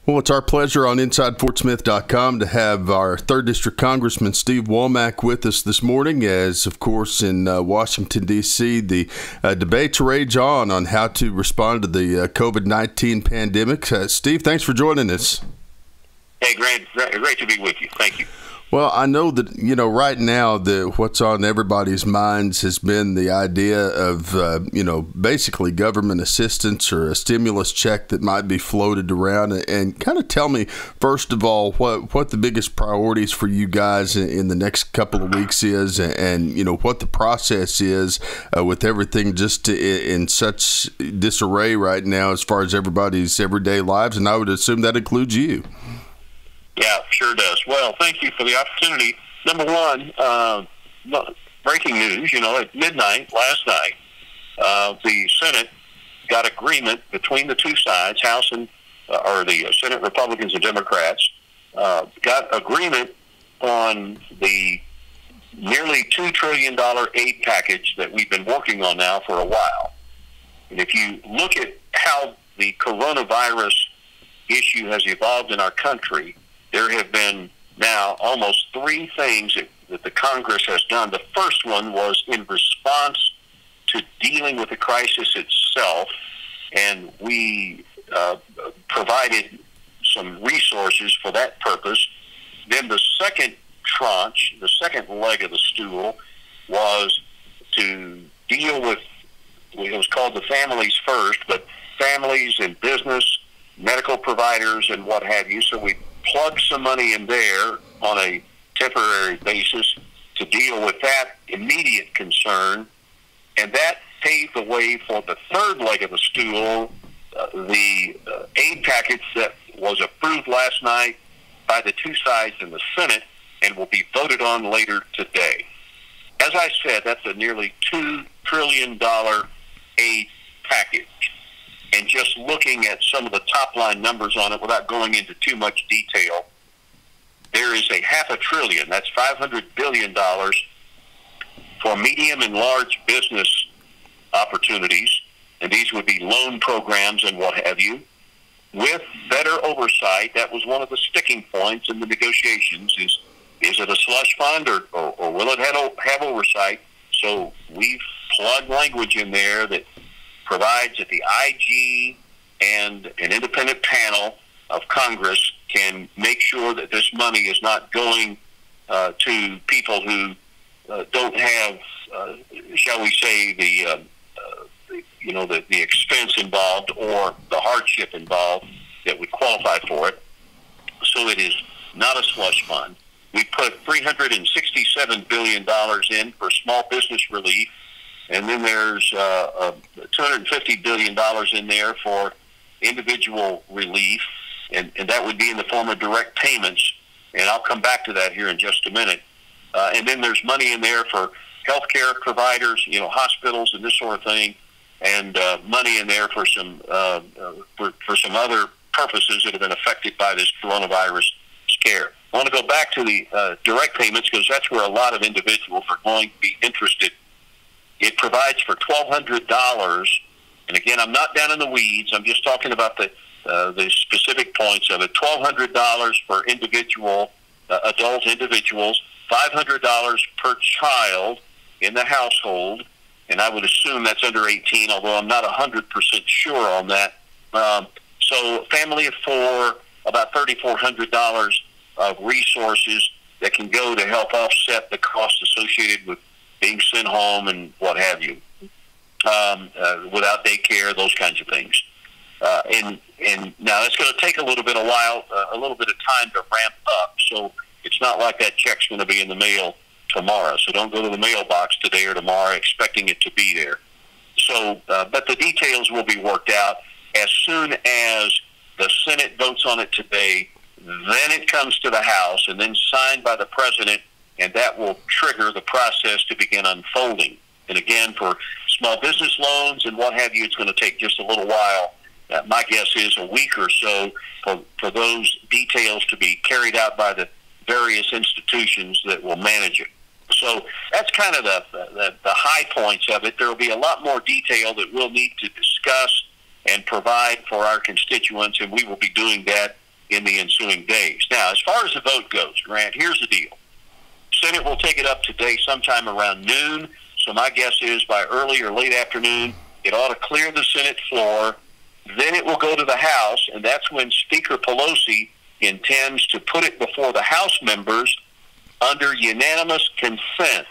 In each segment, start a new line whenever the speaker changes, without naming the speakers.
Well, it's our pleasure on InsideFortSmith.com to have our 3rd District Congressman Steve Womack with us this morning as, of course, in Washington, D.C., the debates rage on how to respond to the COVID-19 pandemic. Steve, thanks for joining us.
Hey, Grant, great to be with you. Thank you.
Well, I know that, right now, what's on everybody's minds has been the idea of, basically government assistance or a stimulus check that might be floated around. And kind of tell me, first of all, what the biggest priorities for you guys in the next couple of weeks is and what the process is with everything just in such disarray right now as far as everybody's everyday lives. And I would assume that includes you.
Yeah, sure does. Well, thank you for the opportunity. Number one, breaking news, at midnight last night, the Senate got agreement between the two sides, House and, or the Senate Republicans and Democrats, got agreement on the nearly $2 trillion aid package that we've been working on now for a while. And if you look at how the coronavirus issue has evolved in our country, there have been now almost 3 things that the Congress has done. The first one was in response to dealing with the crisis itself, and we provided some resources for that purpose. Then the second tranche, the second leg of the stool, was to deal with, it was called the Families First, but families and business, medical providers, and what have you. So we plug some money in there on a temporary basis to deal with that immediate concern, and that paved the way for the third leg of the stool, the aid package that was approved last night by the two sides in the Senate and will be voted on later today. As I said, that's a nearly $2 trillion aid package. And just looking at some of the top-line numbers on it without going into too much detail, there is a $500 billion, that's $500 billion for medium and large business opportunities, and these would be loan programs and what have you, with better oversight. That was one of the sticking points in the negotiations, is it a slush fund or will it have oversight? So we've plugged language in there that provides that the IG and an independent panel of Congress can make sure that this money is not going to people who don't have, shall we say, the expense involved or the hardship involved that would qualify for it. So it is not a slush fund. We put $367 billion in for small business relief. And then there's $250 billion in there for individual relief, and that would be in the form of direct payments. And I'll come back to that here in just a minute. And then there's money in there for healthcare providers, hospitals and this sort of thing, and money in there for some other purposes that have been affected by this coronavirus scare. I want to go back to the direct payments because that's where a lot of individuals are going to be interested. It provides for $1,200, and again, I'm not down in the weeds. I'm just talking about the specific points of it. $1,200 for adult individuals, $500 per child in the household, and I would assume that's under 18, although I'm not 100% sure on that. So family of 4, about $3,400 of resources that can go to help offset the costs associated with being sent home and what have you, without daycare, those kinds of things. And now it's going to take a little bit of time to ramp up. So it's not like that check's going to be in the mail tomorrow. So don't go to the mailbox today or tomorrow expecting it to be there. So, but the details will be worked out as soon as the Senate votes on it today. Then it comes to the House and then signed by the President, and that will trigger the process to begin unfolding. And again, for small business loans and what have you, it's going to take just a little while. My guess is a week or so for those details to be carried out by the various institutions that will manage it. So that's kind of the high points of it. There will be a lot more detail that we'll need to discuss and provide for our constituents, and we will be doing that in the ensuing days. Now, as far as the vote goes, Grant, here's the deal. Senate will take it up today sometime around noon, so my guess is by early or late afternoon, it ought to clear the Senate floor. Then it will go to the House, and that's when Speaker Pelosi intends to put it before the House members under unanimous consent.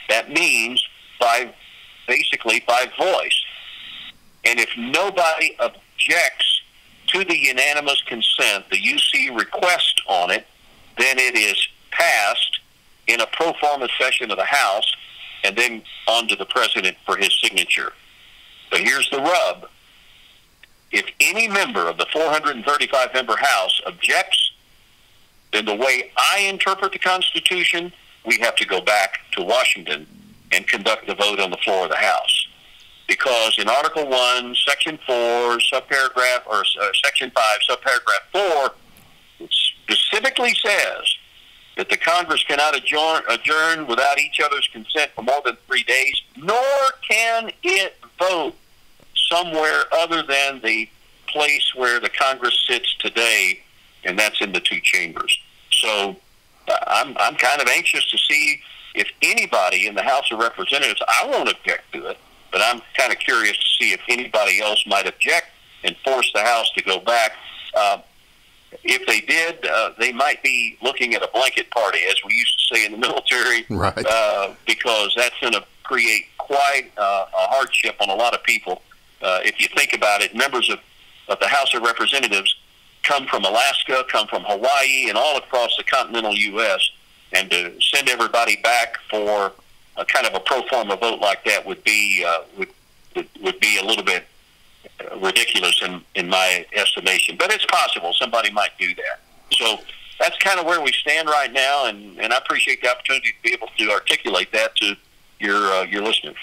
That means basically by voice. And if nobody objects to the unanimous consent, the UC request on it, then it is passed in a pro forma session of the House and then on to the President for his signature. But here's the rub. If any member of the 435-member House objects, then the way I interpret the Constitution, we have to go back to Washington and conduct the vote on the floor of the House. Because in Article 1, Section 4, subparagraph, or Section 5, subparagraph 4, it specifically says that the Congress cannot adjourn without each other's consent for more than 3 days, nor can it vote somewhere other than the place where the Congress sits today, and that's in the two chambers. So I'm kind of anxious to see if anybody in the House of Representatives, I won't object to it, but I'm kind of curious to see if anybody else might object and force the House to go back. If they did, they might be looking at a blanket party, as we used to say in the military,
right.
Because that's going to create quite a hardship on a lot of people. If you think about it, members of the House of Representatives come from Alaska, come from Hawaii, and all across the continental U.S., and to send everybody back for a kind of a pro forma vote like that would be a little bit ridiculous in my estimation. But it's possible somebody might do that. So that's kind of where we stand right now, and I appreciate the opportunity to be able to articulate that to your listeners.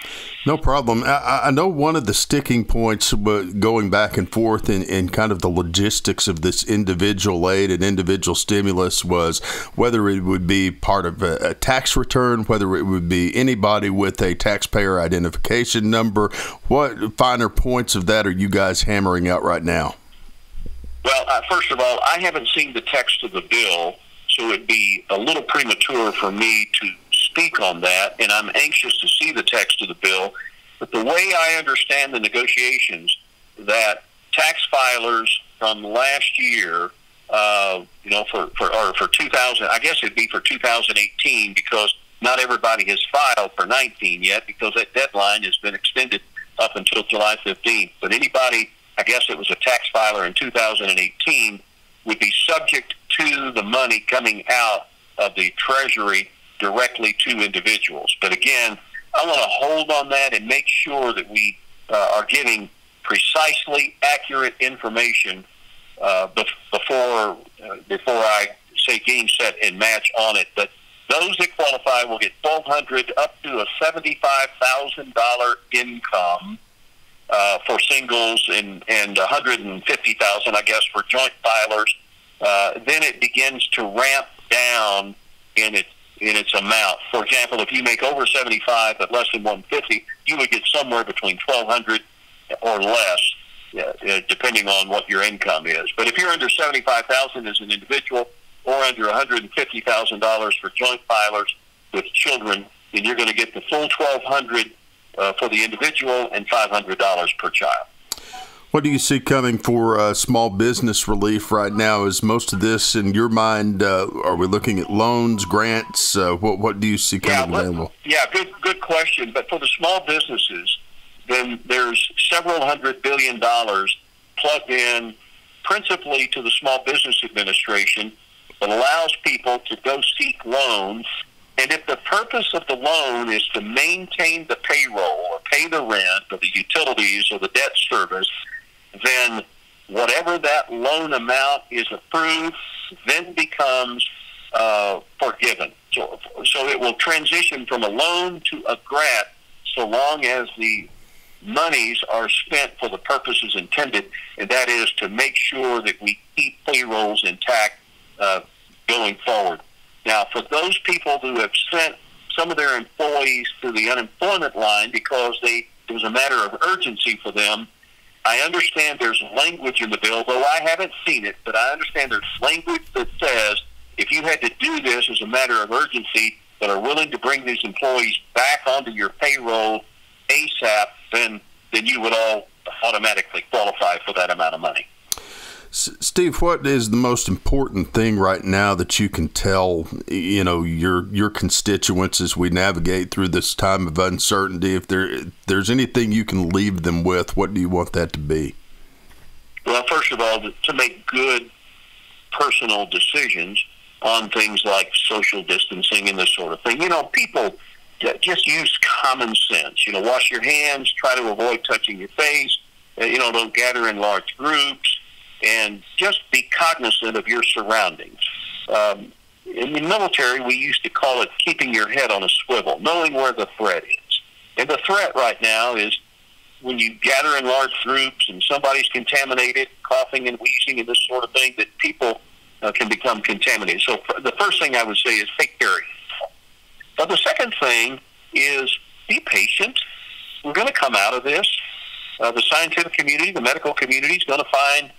No problem. I know one of the sticking points going back and forth in kind of the logistics of this individual aid and individual stimulus was whether it would be part of a tax return, whether it would be anybody with a taxpayer identification number. What finer points of that are you guys hammering out right now?
Well, first of all, I haven't seen the text of the bill, so it'd be a little premature for me to speak on that, and I'm anxious to see the text of the bill. But the way I understand the negotiations, that tax filers from last year, for 2000, I guess it'd be for 2018, because not everybody has filed for 19 yet, because that deadline has been extended up until July 15th. But anybody, I guess it was a tax filer in 2018, would be subject to the money coming out of the Treasury directly to individuals. But again, I want to hold on that and make sure that we are giving precisely accurate information before I say game, set, and match on it. But those that qualify will get $1,200 up to a $75,000 income for singles and $150,000, I guess, for joint filers. Then it begins to ramp down in its amount. For example, if you make over 75 but less than 150, you would get somewhere between $1,200 or less, depending on what your income is. But if you're under 75,000 as an individual, or under $150,000 for joint filers with children, then you're going to get the full $1,200 for the individual and $500 per child.
What do you see coming for small business relief right now? Is most of this, in your mind, are we looking at loans, grants? What do you see coming available?
Yeah, good question. But for the small businesses, then there's several $100 billion plugged in principally to the Small Business Administration that allows people to go seek loans. And if the purpose of the loan is to maintain the payroll or pay the rent or the utilities or the debt service, then whatever that loan amount is approved then becomes forgiven. So it will transition from a loan to a grant so long as the monies are spent for the purposes intended, and that is to make sure that we keep payrolls intact going forward. Now, for those people who have sent some of their employees to the unemployment line because it was a matter of urgency for them, I understand there's language in the bill, though I haven't seen it, but I understand there's language that says if you had to do this as a matter of urgency but are willing to bring these employees back onto your payroll ASAP, then you would all automatically qualify for that amount of money.
Steve, what is the most important thing right now that you can tell, your constituents as we navigate through this time of uncertainty? If there's anything you can leave them with, what do you want that to be?
Well, first of all, to make good personal decisions on things like social distancing and this sort of thing. People just use common sense. Wash your hands, try to avoid touching your face, don't gather in large groups, and just be cognizant of your surroundings. In the military, we used to call it keeping your head on a swivel, knowing where the threat is. And the threat right now is when you gather in large groups and somebody's contaminated, coughing and wheezing and this sort of thing, that people can become contaminated. So the first thing I would say is take care of yourself. But the second thing is be patient. We're going to come out of this. The scientific community, the medical community is going to find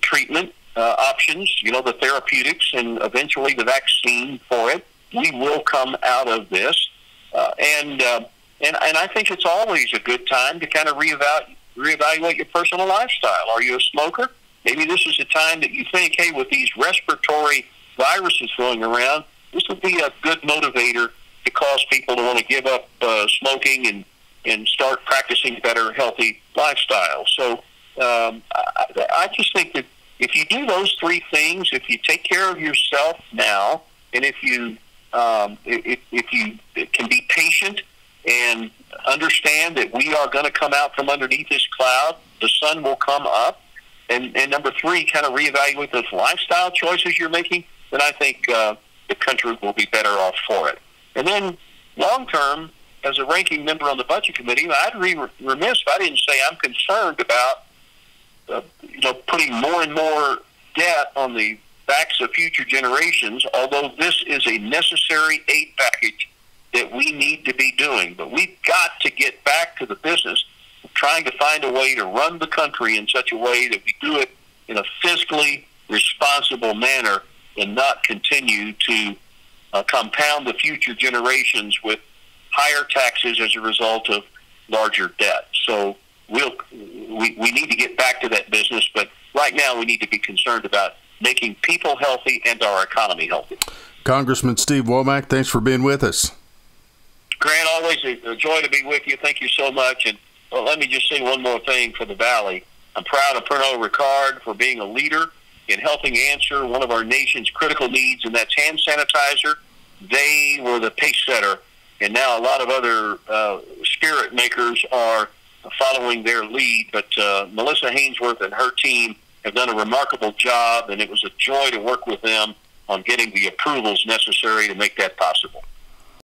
treatment options, the therapeutics, and eventually the vaccine for it. We will come out of this, and I think it's always a good time to kind of reevaluate your personal lifestyle. Are you a smoker? Maybe this is a time that you think, hey, with these respiratory viruses going around, this would be a good motivator to cause people to want to give up smoking and start practicing better, healthy lifestyles. So I just think that if you do those three things, if you take care of yourself now, and if you can be patient and understand that we are going to come out from underneath this cloud, the sun will come up, and number three, kind of reevaluate those lifestyle choices you're making, then I think the country will be better off for it. And then long term, as a ranking member on the Budget Committee, I'd be remiss if I didn't say I'm concerned about putting more and more debt on the backs of future generations, although this is a necessary aid package that we need to be doing. But we've got to get back to the business of trying to find a way to run the country in such a way that we do it in a fiscally responsible manner and not continue to compound the future generations with higher taxes as a result of larger debt. So we need to get back to that business, but right now we need to be concerned about making people healthy and our economy healthy.
Congressman Steve Womack, thanks for being with us.
Grant, always a joy to be with you. Thank you so much. And let me just say one more thing for the Valley. I'm proud of Pernod Ricard for being a leader in helping answer one of our nation's critical needs, and that's hand sanitizer. They were the pace setter, and now a lot of other spirit makers are following their lead. But Melissa Hainsworth and her team have done a remarkable job, and it was a joy to work with them on getting the approvals necessary to make that possible.